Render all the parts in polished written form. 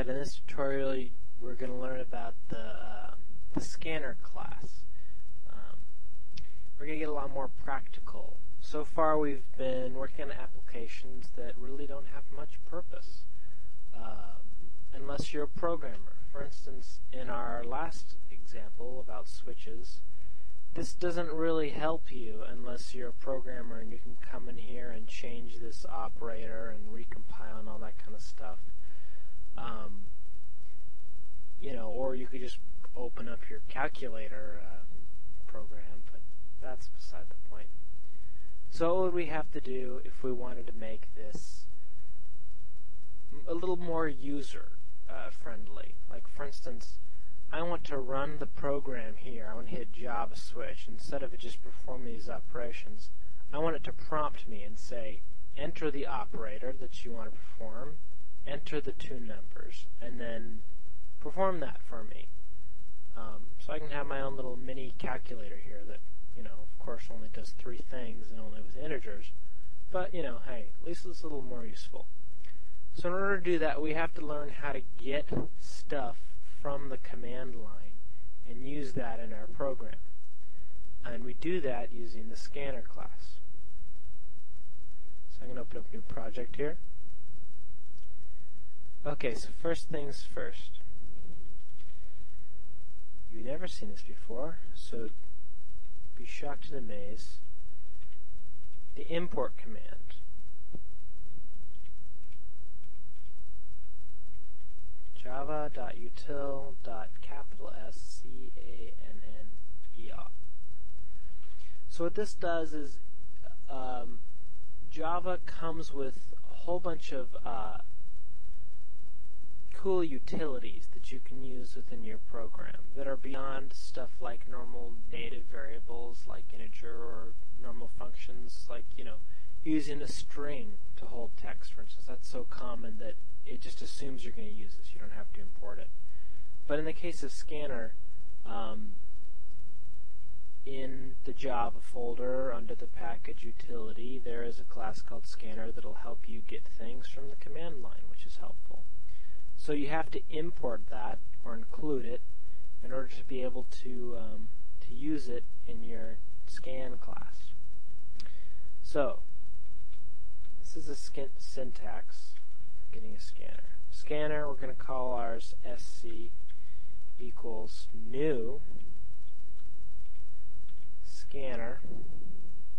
Alright, in this tutorial we're going to learn about the scanner class. We're going to get a lot more practical. So far we've been working on applications that really don't have much purpose unless you're a programmer. For instance, in our last example about switches, this doesn't really help you unless you're a programmer and you can come in here and change this operator and recompile and all that kind of stuff. Or you could just open up your calculator program, but that's beside the point. So what would we have to do if we wanted to make this a little more user-friendly? Like, for instance, I want to run the program here. I want to hit Java switch. Instead of it just performing these operations, I want it to prompt me and say, enter the operator that you want to perform, enter the two numbers, and then perform that for me. So I can have my own little mini calculator here that, of course only does 3 things and only with integers. But, hey, at least it's a little more useful. So in order to do that, we have to learn how to get stuff from the command line and use that in our program. And we do that using the scanner class. So I'm going to open up a new project here. Okay, so first things first. You've never seen this before, so be shocked and amazed. The import command. java.util.scanner. So what this does is Java comes with a whole bunch of cool utilities that you can use within your program that are beyond stuff like normal native variables like integer or normal functions like, using a string to hold text, for instance. That's so common that it just assumes you're going to use this. You don't have to import it. But in the case of scanner, in the Java folder under the package utility, there is a class called scanner that will help you get things from the command line, which is helpful. So you have to import that or include it in order to be able to use it in your scan class. So this is a syntax for getting a scanner. Scanner, we're going to call ours sc equals new scanner,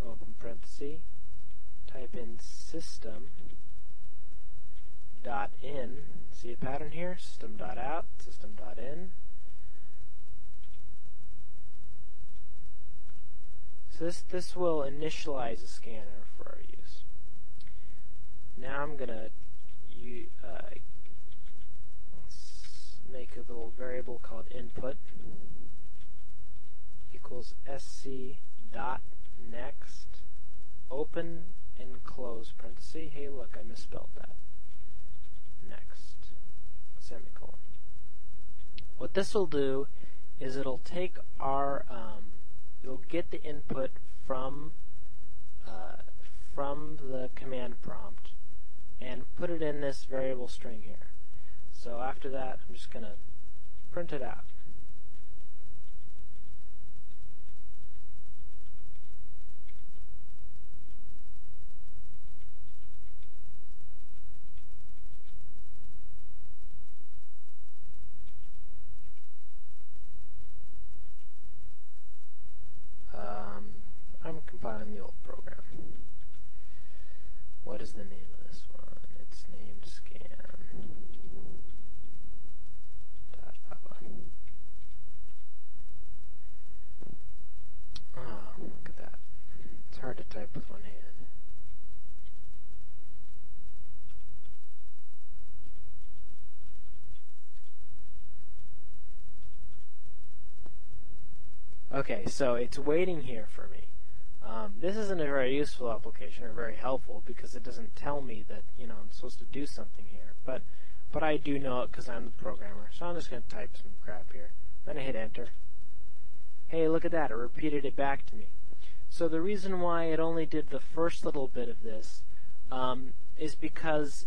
open parenthesis, type in system.in. See a pattern here? System.out, system.in. So this will initialize a scanner for our use. Now I'm going to make a little variable called input equals sc.next, open and close parenthesis. Hey, look, I misspelled that. Next, semicolon. What this will do is it'll take our, it'll get the input from the command prompt and put it in this variable string here. So after that, I'm just going to print it out. I'm compiling the old program. What is the name of this one? It's named scan.papa. Oh, look at that. It's hard to type with one hand. Okay, so it's waiting here for me. This isn't a very useful application or very helpful because it doesn't tell me that I'm supposed to do something here. But I do know it because I'm the programmer. So I'm just going to type some crap here. Then I hit enter. Hey, look at that! It repeated it back to me. So the reason why it only did the first little bit of this is because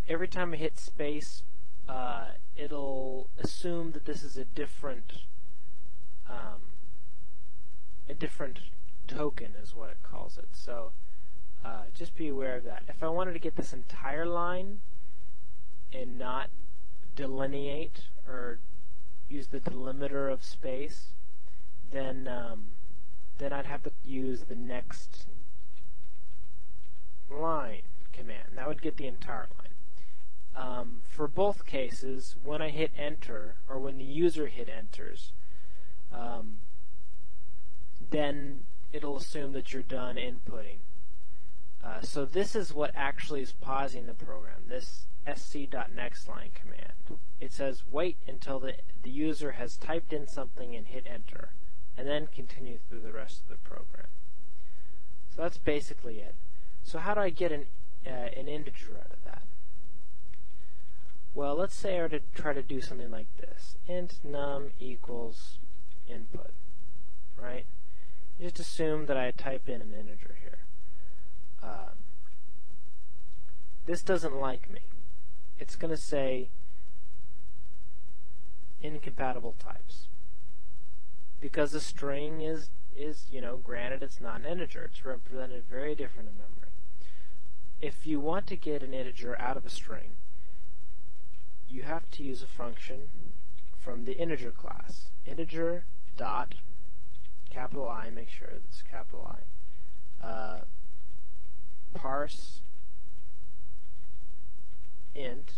every time I hit space it'll assume that this is a different token is what it calls it. So just be aware of that. If I wanted to get this entire line and not delineate or use the delimiter of space, then I'd have to use the next line command. That would get the entire line. For both cases, when I hit enter, or when the user hit enters, then it'll assume that you're done inputting. So this is what actually is pausing the program, this sc.nextLine command. It says wait until the user has typed in something and hit enter, and then continue through the rest of the program. So that's basically it. So how do I get an integer out of that? Well, let's say I were to try to do something like this. Int num equals input, right? You just assume that I type in an integer here. This doesn't like me. It's going to say incompatible types. Because the string is granted it's not an integer. It's represented very different in memory. If you want to get an integer out of a string, you have to use a function from the integer class. Integer dot capital I, make sure it's capital I. Parse int,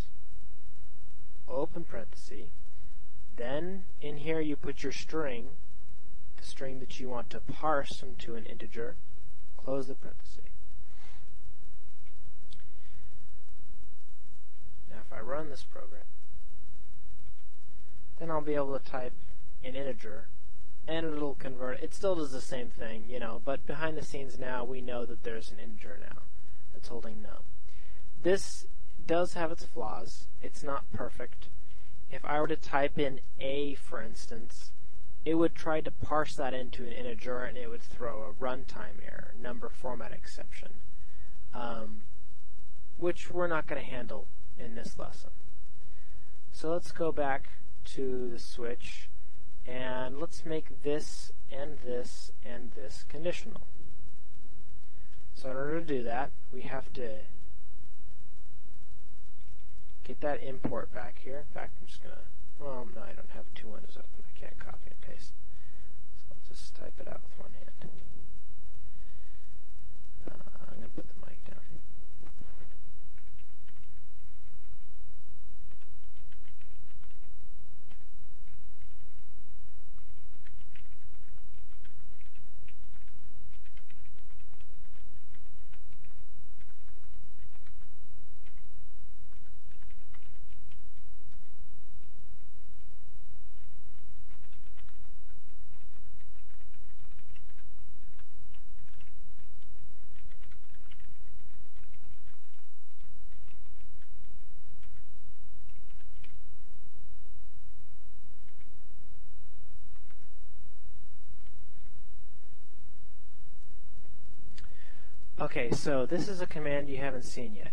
open parenthesis, then in here you put your string, the string that you want to parse into an integer, close the parenthesis. Now if I run this program, then I'll be able to type an integer and it'll convert. It still does the same thing, but behind the scenes now we know that there's an integer now that's holding num. This does have its flaws. It's not perfect. If I were to type in A, for instance, it would try to parse that into an integer and it would throw a runtime error, number format exception, which we're not going to handle in this lesson. So let's go back to the switch and let's make this and this and this conditional. So in order to do that, we have to get that import back here. In fact, I'm just going to, well, no, I don't have two windows open. I can't copy and paste. So I'll just type it out with one hand. I'm going to put the mic down. Okay, so this is a command you haven't seen yet.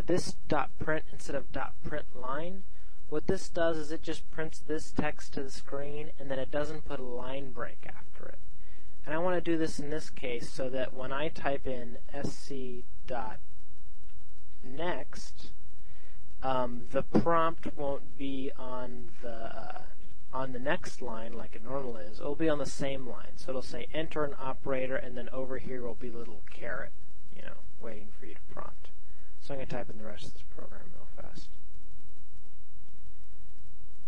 This .print instead of .print line, what this does is it just prints this text to the screen and then it doesn't put a line break after it. And I want to do this in this case so that when I type in sc.next, the prompt won't be on the next line like it normally is. It'll be on the same line. So it'll say enter an operator, and then over here will be a little caret, waiting for you to prompt. So I'm going to type in the rest of this program real fast.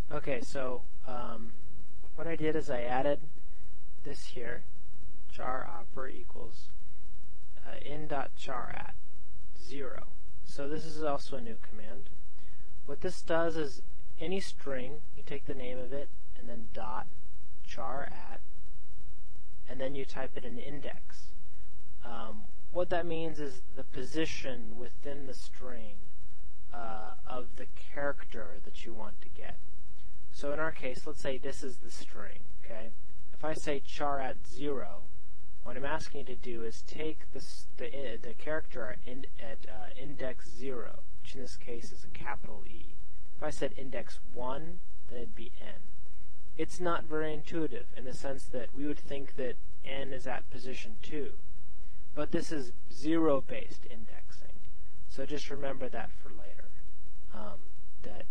Okay, so what I did is I added this here, jar opera equals in.charat 0. So this is also a new command. What this does is any string, you take the name of it, and then dot char at, and then you type it in index. What that means is the position within the string of the character that you want to get. So in our case, let's say this is the string, okay? If I say char at 0, what I'm asking you to do is take the character at index 0, which in this case is a capital E. If I said index 1, then it'd be n. It's not very intuitive in the sense that we would think that n is at position 2. But this is zero-based indexing. So just remember that for later. That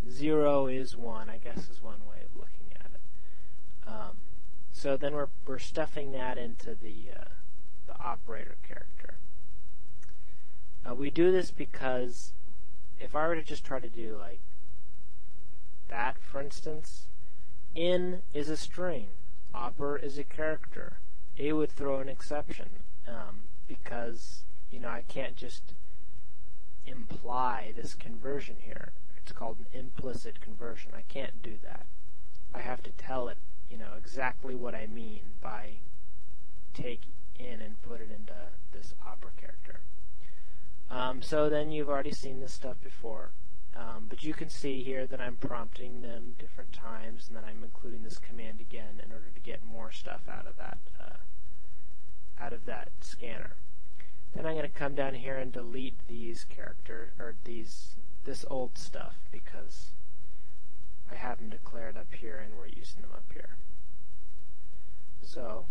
0 is 1, I guess, is one way of looking at it. So then we're stuffing that into the operator character. We do this because if I were to just try to do like that, for instance, in is a string, oper is a character, it would throw an exception because I can't just imply this conversion here. It's called an implicit conversion. I can't do that. I have to tell it, exactly what I mean by take in and put it into this opera character. So then you've already seen this stuff before, but you can see here that I'm prompting them different times, and then I'm including this command again in order to get more stuff out of that scanner. Then I'm going to come down here and delete these characters, or this old stuff, because I have them declared up here and we're using them up here. So,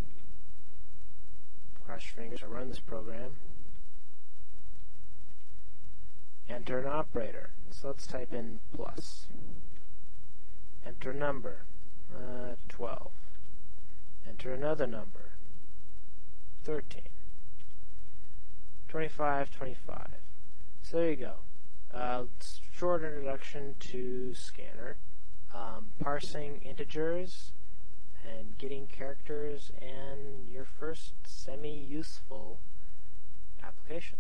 cross your fingers, I run this program. Enter an operator. So let's type in plus. Enter a number, 12. Enter another number, 13. 25, 25. So there you go. Short introduction to scanner, parsing integers, and getting characters, and your first semi-useful application.